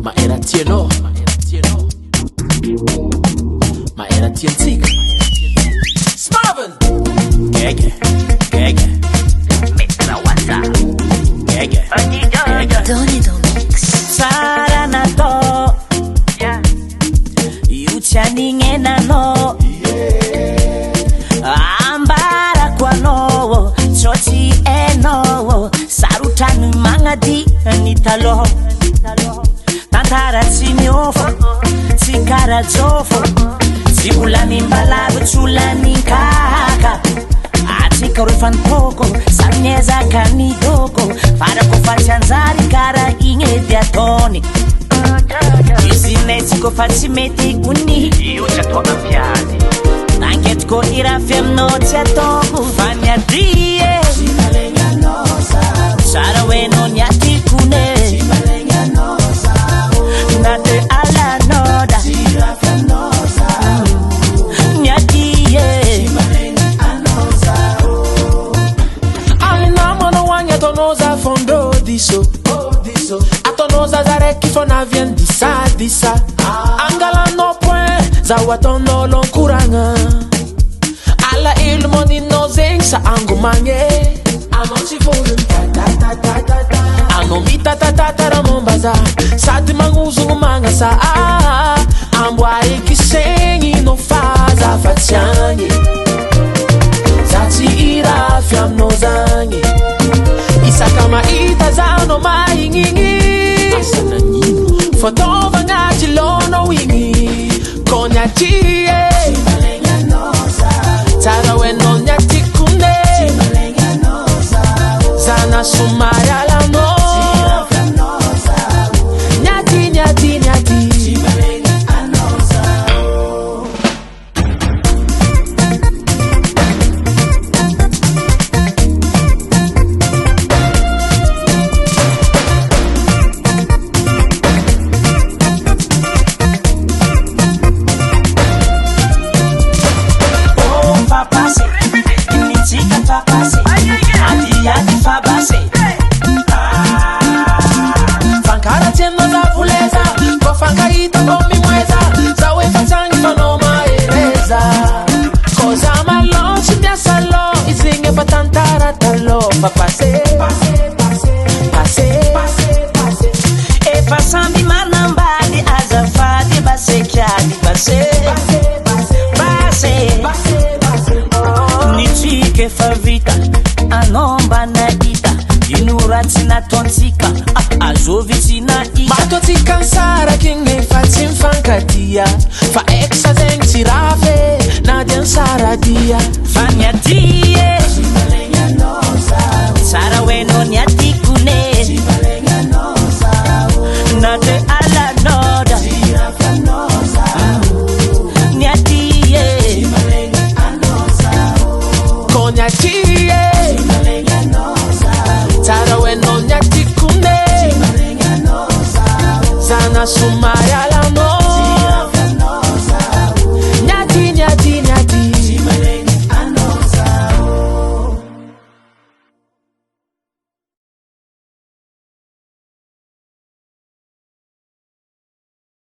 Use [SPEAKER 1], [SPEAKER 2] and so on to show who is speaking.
[SPEAKER 1] ma era tieno, ma era tientica. Marvin, gege,
[SPEAKER 2] mettila WhatsApp,
[SPEAKER 1] gege,
[SPEAKER 2] ogni giorno.
[SPEAKER 3] Tony Domix.
[SPEAKER 2] Saranato, Yuchani enano, ambara kwano, choti eno, sarutanu mangadi nitalo, tantara chimiofo, sikara jofo, sibulani mbalabu chulani kaka. Atika urefan poko, sanyeza kanidoko, para kufachanzari kara inge diatoni. Isineti ko facimeti uni,
[SPEAKER 4] Yucha to ampiati.
[SPEAKER 2] nanget ko irafem no tiatoku fanya die. Sara weno nyati kune, nate ala noda, nyati ye.
[SPEAKER 1] Alinamo no wanya tonoza fondo diso. Atonoza zareki fona vien disa. Angala no point, zawatono lonkuranga. Ala ilmo ni no zengsa angumange. Anonsi volum ta. Anomi ta ramombaza. Sati manguzu ngumanga sa. Ambwa ikisengi no faza fachangi. Zati ira fiam no zangi. Isakama itazano maingingi. Asana nyino Fotova ngati lono wingi. Konya chie Tara weno nyati kune. Zana sumaya la no. Nyati Pase.
[SPEAKER 2] E passambi manambali azafadi basekiadi base. Nitike favita anomba na ita inurati na tontika azovi na ita.
[SPEAKER 1] Matoti kansara kinge fatin fankadia. Fa exa zeng tirafe na den saradia.
[SPEAKER 2] Fanya die Sara weno nyati kune, nate ala noda, nyati ye.
[SPEAKER 1] Konya chie Tara weno nyati kune. Zana sumaya